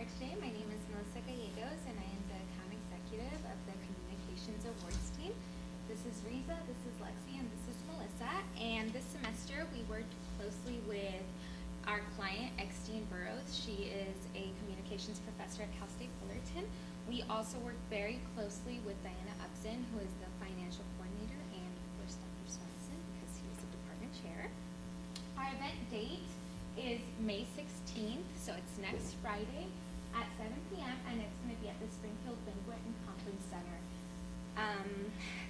here today. My name is Melissa Gallegos, and I am the account executive of the Communications Awards team. This is Riza, this is Lexi, and this is Melissa. And this semester, we worked closely with our client, Extine Burrows. She is a communications professor at Cal State Fullerton. We also worked very closely with Diana Upson, who is the financial coordinator, and of course, Dr. Swenson, because he was the department chair. Our event date is May 16th, so it's next Friday at 7 p.m. and it's going to be at the Springfield Banquet and Conference Center.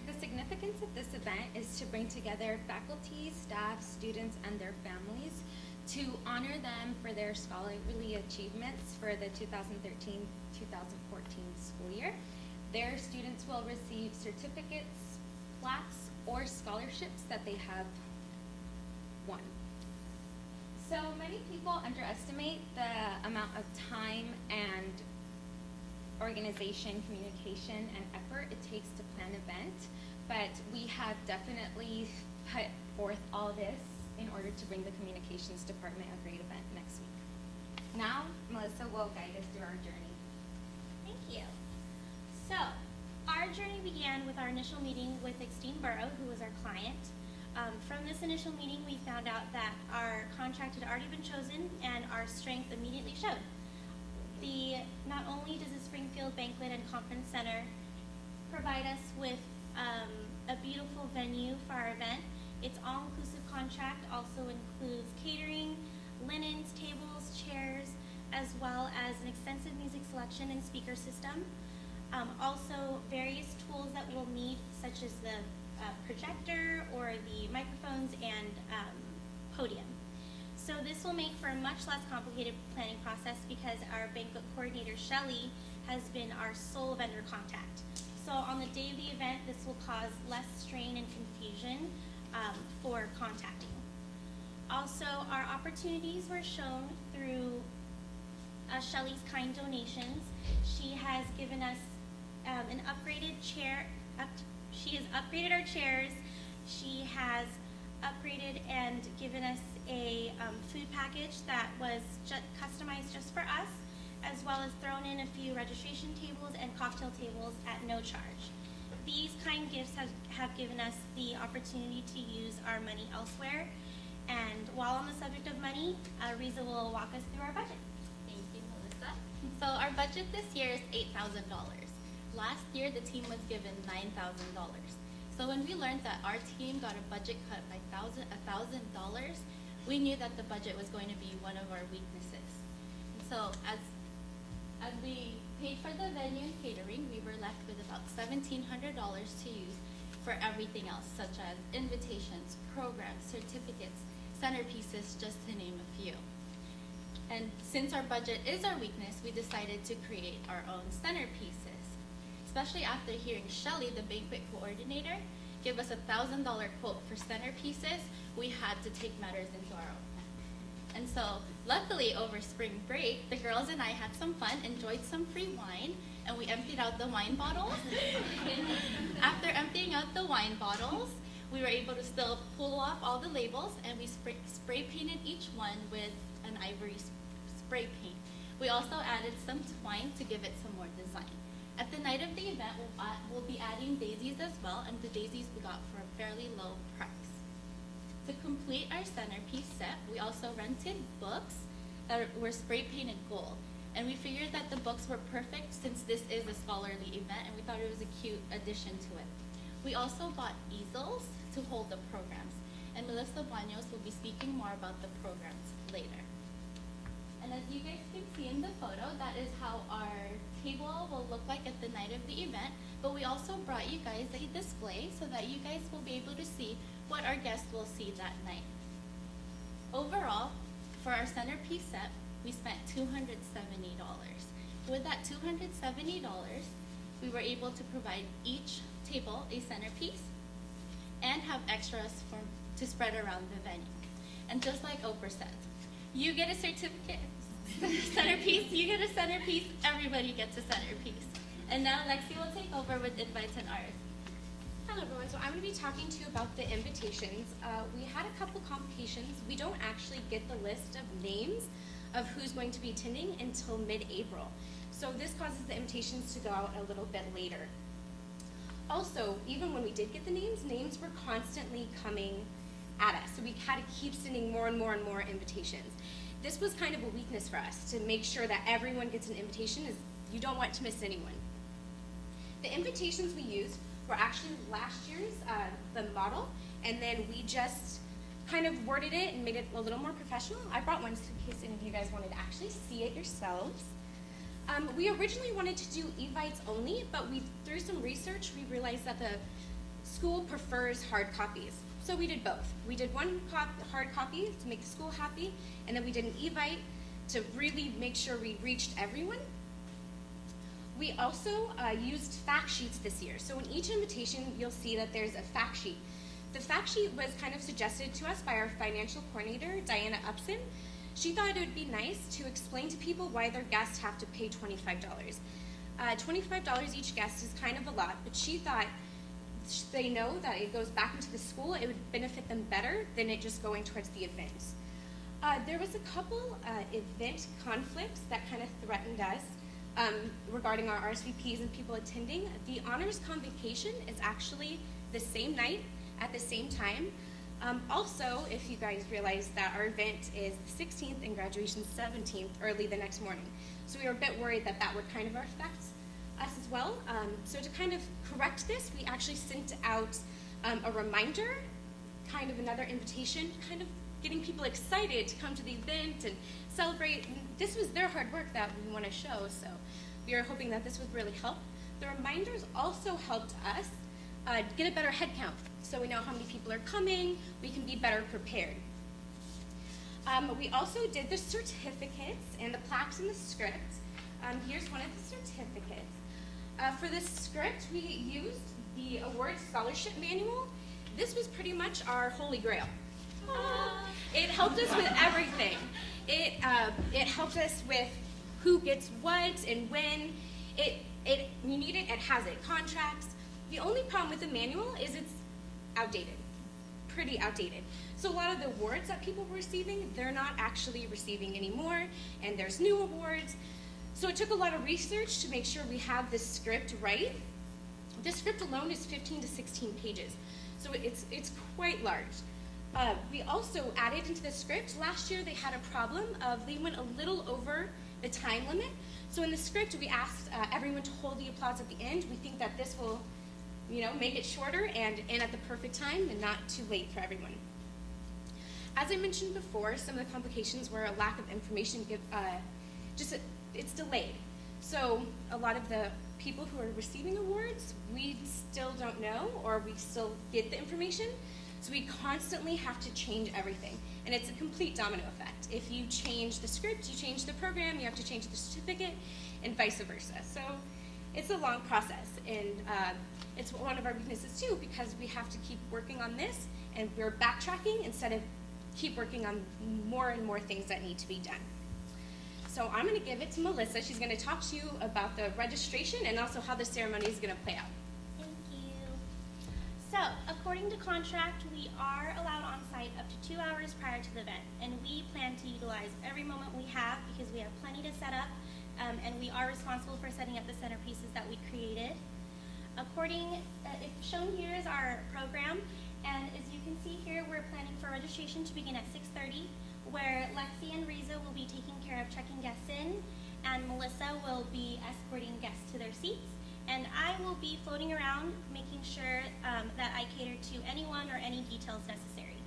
The significance of this event is to bring together faculty, staff, students, and their families to honor them for their scholarly achievements for the 2013-2014 school year. Their students will receive certificates, plaques, or scholarships that they have won. So many people underestimate the amount of time and organization, communication, and effort it takes to plan an event, but we have definitely put forth all this in order to bring the communications department a great event next week. Now, Melissa will guide us through our journey. Thank you. So, our journey began with our initial meeting with Extine Burrow, who was our client. From this initial meeting, we found out that our contract had already been chosen and our strength immediately showed. Not only does the Springfield Banquet and Conference Center provide us with a beautiful venue for our event, its all-inclusive contract also includes catering, linens, tables, chairs, as well as an extensive music selection and speaker system. Also, various tools that we'll need, such as the projector or the microphones and podium. So this will make for a much less complicated planning process because our banquet coordinator, Shelly, has been our sole vendor contact. So on the day of the event, this will cause less strain and confusion for contacting. Also, our opportunities were shown through Shelly's kind donations. She has given us an upgraded chair. She has upgraded our chairs. She has upgraded and given us a food package that was customized just for us, as well as thrown in a few registration tables and cocktail tables at no charge. These kind gifts have given us the opportunity to use our money elsewhere. And while on the subject of money, Riza will walk us through our budget. Thank you, Melissa. So our budget this year is $8,000. Last year, the team was given $9,000. So when we learned that our team got a budget cut by $1,000, we knew that the budget was going to be one of our weaknesses. So as we paid for the venue and catering, we were left with about $1,700 to use for everything else, such as invitations, programs, certificates, centerpieces, just to name a few. And since our budget is our weakness, we decided to create our own centerpieces. Especially after hearing Shelly, the banquet coordinator, give us a $1,000 quote for centerpieces, we had to take matters into our own hands. And so, luckily, over spring break, the girls and I had some fun, enjoyed some free wine, and we emptied out the wine bottles. After emptying out the wine bottles, we were able to still pull off all the labels, and we spray painted each one with an ivory spray paint. We also added some twine to give it some more design. At the night of the event, we'll be adding daisies as well, and the daisies we got for a fairly low price. To complete our centerpiece set, we also rented books that were spray painted gold. And we figured that the books were perfect since this is a scholarly event, and we thought it was a cute addition to it. We also bought easels to hold the programs, and Melissa Baños will be speaking more about the programs later. And as you guys can see in the photo, that is how our table will look like at the night of the event. But we also brought you guys a display so that you guys will be able to see what our guests will see that night. Overall, for our centerpiece set, we spent $270. With that $270, we were able to provide each table a centerpiece and have extras to spread around the venue. And just like Oprah said, you get a certificate, centerpiece, you get a centerpiece, everybody gets a centerpiece. And now Lexi will take over with invites and RSVPs. Hello everyone, so I'm going to be talking to you about the invitations. We had a couple complications. We don't actually get the list of names of who's going to be attending until mid-April. So this causes the invitations to go out a little bit later. Also, even when we did get the names were constantly coming at us. So we had to keep sending more and more and more invitations. This was kind of a weakness for us, to make sure that everyone gets an invitation, as you don't want to miss anyone. The invitations we used were actually last year's, the model, and then we just kind of worded it and made it a little more professional. I brought one just in case any of you guys wanted to actually see it yourselves. We originally wanted to do evites only, but through some research, we realized that the school prefers hard copies. So we did both. We did one hard copy to make the school happy, and then we did an evite to really make sure we reached everyone. We also used fact sheets this year. So in each invitation, you'll see that there's a fact sheet. The fact sheet was kind of suggested to us by our financial coordinator, Diana Upson. She thought it would be nice to explain to people why their guests have to pay $25. $25 each guest is kind of a lot, but she thought they know that it goes back into the school, it would benefit them better than it just going towards the events. There was a couple event conflicts that kind of threatened us regarding our RSVPs and people attending. The honors convocation is actually the same night at the same time. Also, if you guys realize that our event is the 16th and graduation 17th, early the next morning. So we were a bit worried that that would kind of affect us as well. So to kind of correct this, we actually sent out a reminder, kind of another invitation, kind of getting people excited to come to the event and celebrate. And this was their hard work that we want to show, so we are hoping that this would really help. The reminders also helped us get a better head count, so we know how many people are coming, we can be better prepared. We also did the certificates and the plaques and the script. Here's one of the certificates. For this script, we used the award scholarship manual. This was pretty much our holy grail. It helped us with everything. It helped us with who gets what and when. You need it, it has it, contracts. The only problem with the manual is it's outdated, pretty outdated. So a lot of the awards that people were receiving, they're not actually receiving anymore, and there's new awards. So it took a lot of research to make sure we have this script right. This script alone is 15 to 16 pages, so it's quite large. We also added into the script, last year they had a problem of they went a little over the time limit. So in the script, we asked everyone to hold the applause at the end. We think that this will, make it shorter and at the perfect time and not too late for everyone. As I mentioned before, some of the complications were a lack of information, it's delayed. So a lot of the people who are receiving awards, we still don't know, or we still get the information. So we constantly have to change everything. And it's a complete domino effect. If you change the script, you change the program, you have to change the certificate, and vice versa. So it's a long process, and it's one of our weaknesses too, because we have to keep working on this, and we're backtracking instead of keep working on more and more things that need to be done. So I'm going to give it to Melissa. She's going to talk to you about the registration and also how the ceremony is going to play out. Thank you. So, according to contract, we are allowed on site up to 2 hours prior to the event, and we plan to utilize every moment we have because we have plenty to set up, and we are responsible for setting up the centerpieces that we created. Shown here is our program, and as you can see here, we're planning for registration to begin at 6:30, where Lexi and Riza will be taking care of checking guests in, and Melissa will be escorting guests to their seats, and I will be floating around making sure that I cater to anyone or any details necessary.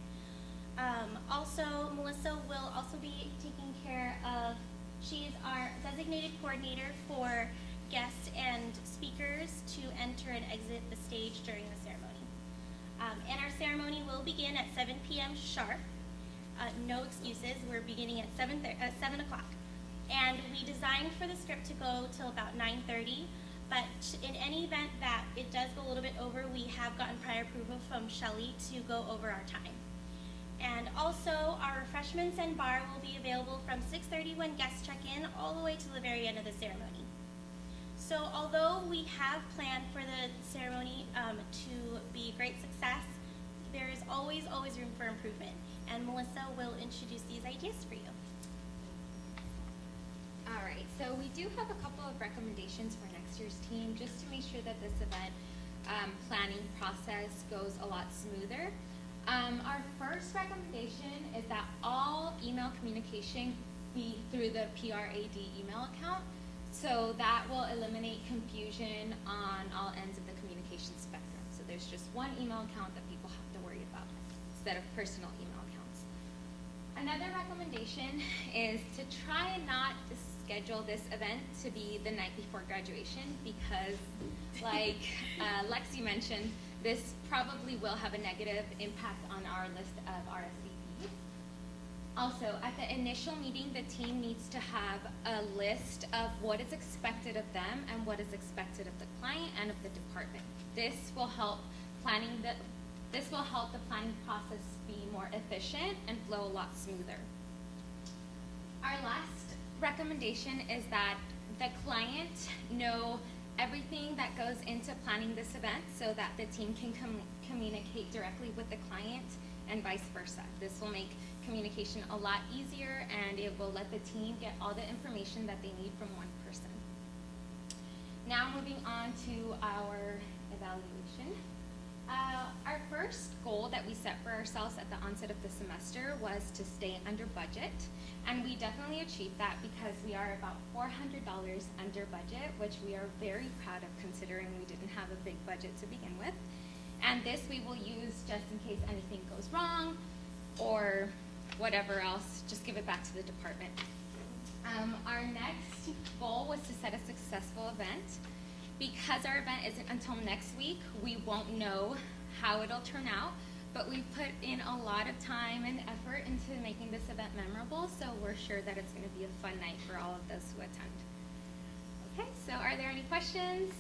Also, Melissa will also be taking care of, she is our designated coordinator for guests and speakers to enter and exit the stage during the ceremony. And our ceremony will begin at 7 p.m. sharp. No excuses, we're beginning at 7 o'clock. And we designed for the script to go till about 9:30, but in any event that it does go a little bit over, we have gotten prior approval from Shelley to go over our time. And also, our refreshments and bar will be available from 6:30 when guests check in all the way to the very end of the ceremony. So although we have planned for the ceremony to be a great success, there is always room for improvement. And Melissa will introduce these ideas for you. right, so we do have a couple of recommendations for next year's team, just to make sure that this event planning process goes a lot smoother. Our first recommendation is that all email communication be through the PRAD email account, so that will eliminate confusion on all ends of the communication spectrum. So there's just one email account that people have to worry about instead of personal email accounts. Another recommendation is to try not to schedule this event to be the night before graduation, because like Lexi mentioned, this probably will have a negative impact on our list of RSVPs. Also, at the initial meeting, the team needs to have a list of what is expected of them and what is expected of the client and of the department. This will help the planning process be more efficient and flow a lot smoother. Our last recommendation is that the client know everything that goes into planning this event so that the team can communicate directly with the client and vice versa. This will make communication a lot easier, and it will let the team get all the information that they need from one person. Now moving on to our evaluation. Our first goal that we set for ourselves at the onset of the semester was to stay under budget, and we definitely achieved that because we are about $400 under budget, which we are very proud of considering we didn't have a big budget to begin with. And this we will use just in case anything goes wrong or whatever else, just give it back to the department. Our next goal was to set a successful event. Because our event isn't until next week, we won't know how it'll turn out, but we put in a lot of time and effort into making this event memorable, so we're sure that it's going to be a fun night for all of those who attend. Okay, so are there any questions?